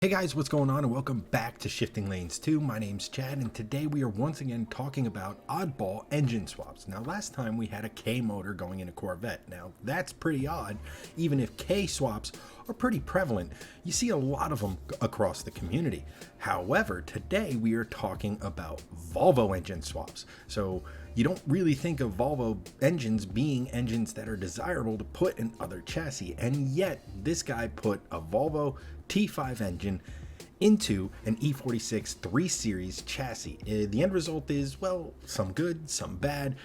Hey guys, what's going on, and welcome back to Shifting Lanes 2. My name's Chad, and today we are once again talking about oddball engine swaps. Now, last time we had a K motor going in a Corvette. Now, that's pretty odd, even if K swaps are pretty prevalent. You see a lot of them across the community. However, today we are talking about Volvo engine swaps. So, you don't really think of Volvo engines being engines that are desirable to put in other chassis, and yet this guy put a Volvo T5 engine into an E46 3 Series chassis. The end result is, well, some good, some bad.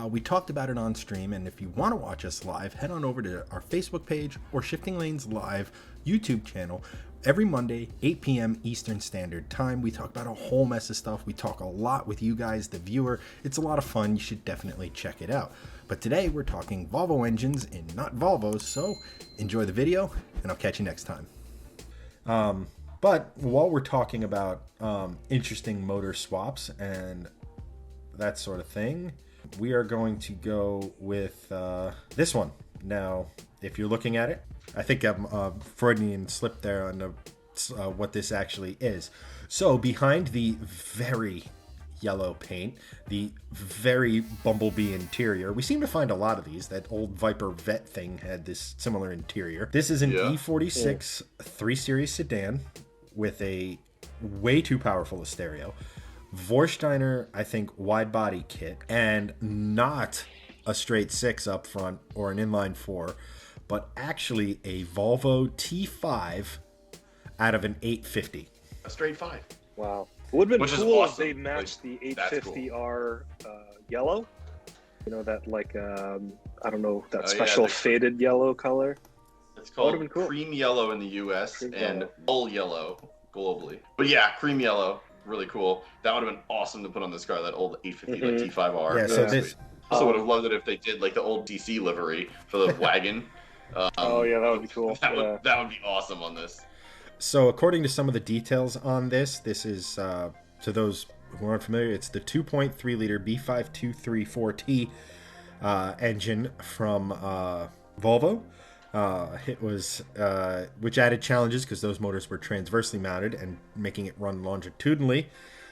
We talked about it on stream, and if you want to watch us live, head on over to our Facebook page or Shifting Lanes Live YouTube channel. Every Monday, 8 p.m. Eastern Standard Time. We talk about a whole mess of stuff. We talk a lot with you guys, the viewer. It's a lot of fun. You should definitely check it out. But today we're talking Volvo engines and not Volvos, so enjoy the video, and I'll catch you next time. But while we're talking about interesting motor swaps and that sort of thing, we are going to go with this one. Now, if you're looking at it, I think I'm Freudian slip there on what this actually is. So behind the very yellow paint, the very bumblebee interior, we seem to find a lot of these. That old Viper Vet thing had this similar interior. This is an E46 3 Series sedan with a way too powerful a stereo, Vorsteiner, I think, wide body kit, and not a straight 6 up front or an inline 4, but actually a Volvo T5 out of an 850. A straight 5. Wow. It would have been cool if they matched the That's 850R yellow. You know, that like, I don't know, that special faded yellow color. It's called cream yellow in the US and bull yellow globally. But yeah, cream yellow, really cool. That would have been awesome to put on this car, that old 850 like T5R. Yeah, so this... Also would have loved it if they did like the old DC livery for the wagon. Oh yeah, that would be cool. That would be awesome on this. So according to some of the details on this is, to those who aren't familiar, it's the 2.3 liter B5234T engine from Volvo. It was, which added challenges because those motors were transversely mounted, and making it run longitudinally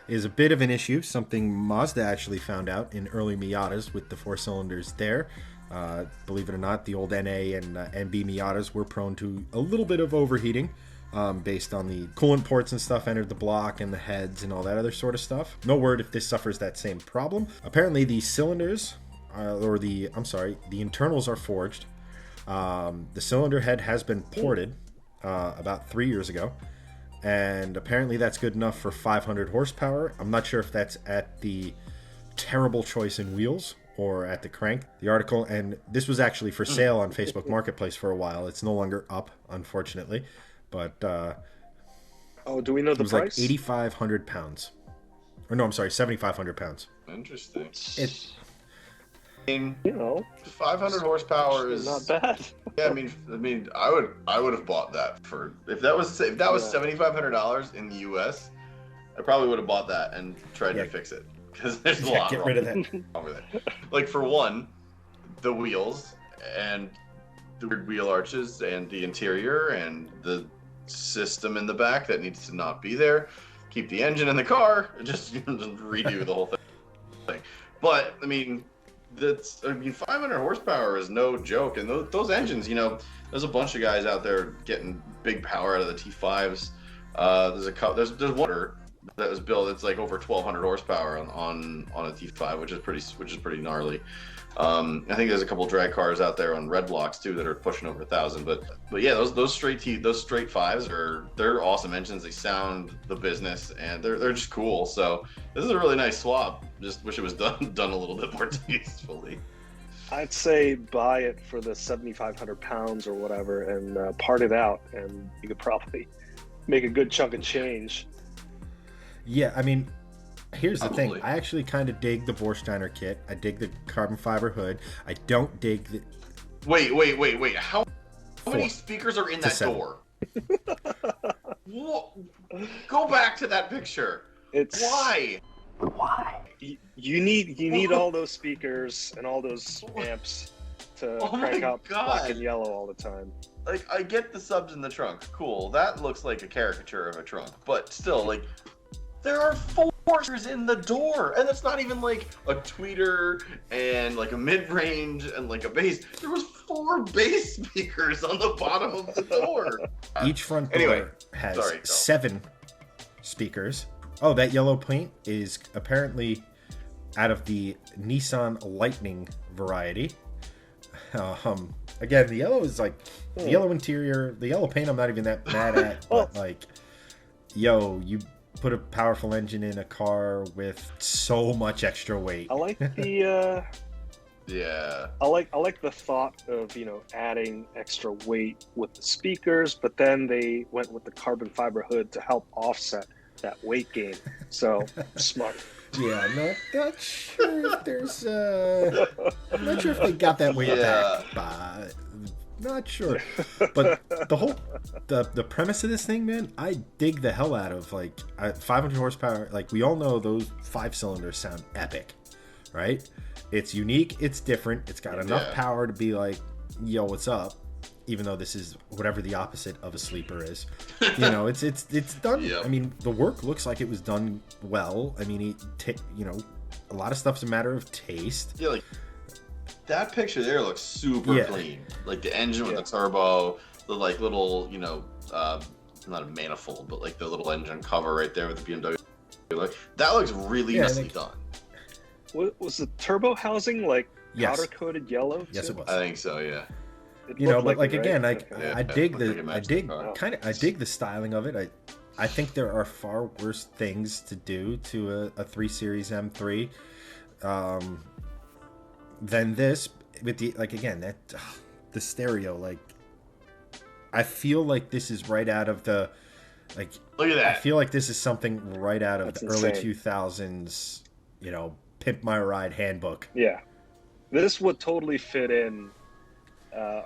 is a bit of an issue, something Mazda actually found out in early Miatas with the 4 cylinders there. Believe it or not, the old NA and NB Miatas were prone to a little bit of overheating based on the coolant ports and stuff entered the block and the heads and all that other sort of stuff. No word if this suffers that same problem. Apparently the cylinders, the internals are forged. The cylinder head has been ported about 3 years ago, and apparently that's good enough for 500 horsepower. I'm not sure if that's at the terrible choice in wheels or at the crank. The article, and this was actually for sale on Facebook Marketplace for a while. It's no longer up, unfortunately, but do we know the price? It was like 8,500 pounds. Or no, I'm sorry, 7,500 pounds. Interesting. You know, 500 horsepower is not bad. Yeah, I mean, I would have bought that for if that was $7,500 in the US. I probably would have bought that and tried to fix it, because there's a lot get rid of that. wrong with it. Like, for one, the wheels and the weird wheel arches and the interior and the system in the back that needs to not be there. Keep the engine in the car and just redo the whole thing. But I mean, 500 horsepower is no joke, and those engines, you know, there's a bunch of guys out there getting big power out of the T5s. There's one that was built. It's like over 1,200 horsepower on a T5, which is pretty gnarly. I think there's a couple drag cars out there on red blocks too that are pushing over 1,000. But yeah, those straight fives they're awesome engines. They sound the business, and they're just cool. So this is a really nice swap. Just wish it was done a little bit more tastefully. I'd say buy it for the 7,500 pounds or whatever, and part it out, and you could probably make a good chunk of change. Yeah, I mean, here's the thing. I actually kind of dig the Vorsteiner kit. I dig the carbon fiber hood. I don't dig the... Wait. How many speakers are in that door? Go back to that picture. Why? You need all those speakers and all those amps to Oh crank my out God. black and yellow all the time. Like, I get the subs in the trunk. Cool. That looks like a caricature of a trunk. But still, like, there are 4 speakers in the door. And it's not even like a tweeter and like a mid-range and like a bass. There was 4 bass speakers on the bottom of the door. Each front door Anyway, has sorry, go. 7 speakers. Oh, that yellow paint is apparently out of the Nissan Lightning variety. Again, the yellow is like the yellow interior, the yellow paint. I'm not even that mad at, but like, yo, you put a powerful engine in a car with so much extra weight. I like the Yeah. I like the thought of, adding extra weight with the speakers, but then they went with the carbon fiber hood to help offset that weight gain. So smart. Yeah, I'm not sure if there's. I'm not sure if they got that weight Yeah. back. Not sure, but the premise of this thing, man, I dig the hell out of. Like 500 horsepower. Like, we all know those 5 cylinders sound epic, right? It's unique, it's different, it's got enough power to be like, yo, what's up? Even though this is whatever the opposite of a sleeper is, it's done. Yep. I mean, the work looks like it was done well. I mean, a lot of stuff's a matter of taste. Yeah, like, that picture there looks super clean. Like, the engine with the turbo, the, like, little, not a manifold, but, like, the little engine cover right there with the BMW. Like, that looks really nicely done. Was the turbo housing like Yes. powder coated yellow? Yes, too? it was. I think so, yeah. It But looked like it, again, right? Yeah, I dig looks like it matched the car. I dig the styling of it. I think there are far worse things to do to a 3 Series M3 than this. With the stereo, like, I feel like this is right out of the, like, Look at that. I feel like this is something right out of That's the early insane. 2000s, Pimp My Ride handbook. Yeah, this would totally fit in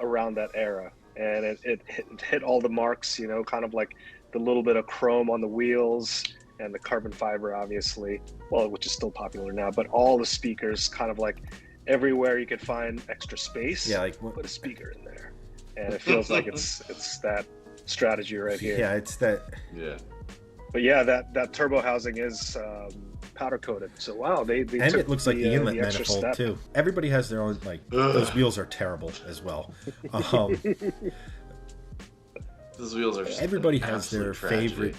around that era, and it hit all the marks. Kind of like the little bit of chrome on the wheels and the carbon fiber, obviously, which is still popular now. But all the speakers, kind of like everywhere you could find extra space, put a speaker in there, and it feels like it's that strategy right here. Yeah, it's that. Yeah. But yeah, that turbo housing is powder coated. So wow, they And took it looks like the inlet extra manifold step. too. Everybody has their own, like, those wheels are terrible as well. Those wheels are just Everybody has their absolute tragedy. favorite,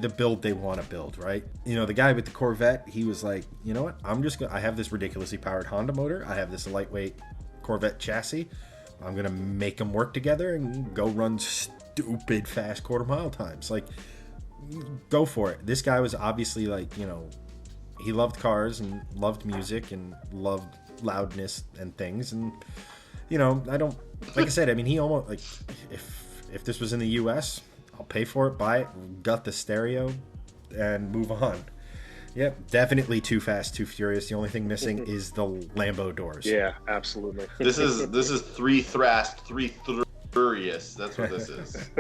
the build they want to build, right? The guy with the Corvette, he was like, you know what? I have this ridiculously powered Honda motor. I have this lightweight Corvette chassis. I'm gonna make them work together and go run stupid fast quarter-mile times. Like, go for it. This guy was obviously like, he loved cars and loved music and loved loudness and things. And, I don't, like I said, I mean, he almost, like, if this was in the US, I'll pay for it, buy it, gut the stereo, and move on. Yep, definitely Too Fast, Too Furious. The only thing missing is the Lambo doors. Yeah, absolutely. This is 3 Thrashed, 3 Furious. That's what this is.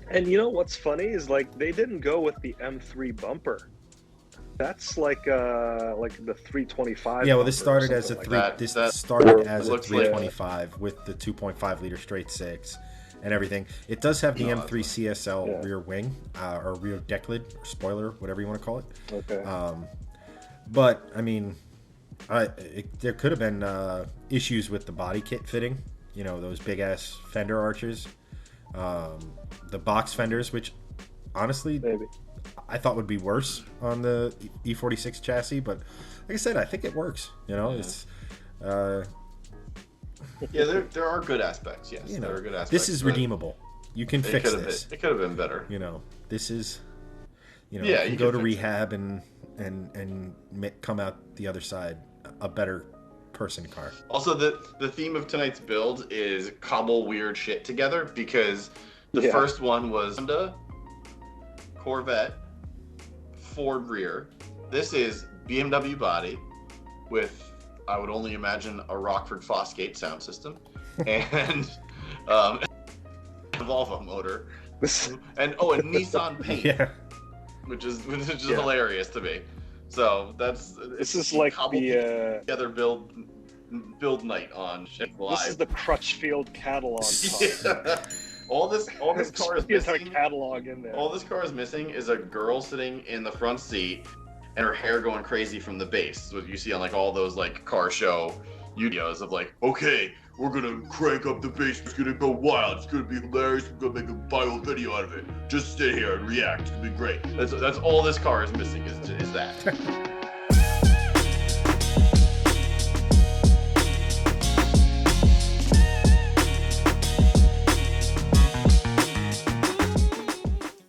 And what's funny is, like, they didn't go with the M3 bumper. That's like the 325. Yeah, well, this bumper or started as a something three. that. This That started as a looks like- 325 with the 2.5 liter straight six and everything. It does have the M3 CSL rear wing or rear deck lid or spoiler, whatever you want to call it. Okay. But I mean, there could have been issues with the body kit fitting. Those big ass fender arches, the box fenders, which honestly, Maybe. I thought would be worse on the E46 chassis. But like I said, I think it works. It's. Yeah, there are good aspects. Yes, there are good aspects. This is but redeemable. You can fix this. It could have been better. This is. Yeah, you you can go can to fix rehab and come out the other side a better person car. Also, the theme of tonight's build is cobble weird shit together, because the first one was Honda, Corvette, Ford rear. This is BMW body with, I would only imagine, a Rockford Fosgate sound system and a Volvo motor, and a Nissan paint, Yeah. which is hilarious to me. So this is like the together build build night on Shifting Live. This is the Crutchfield catalog car. Yeah. All this car is The entire missing. catalog in there. All this car is missing is a girl sitting in the front seat and her hair going crazy from the bass. What you see on like all those like car show videos of like, okay, we're gonna crank up the bass, it's gonna go wild, it's gonna be hilarious, we're gonna make a viral video out of it. Just sit here and react, it's gonna be great. That's all this car is missing is that.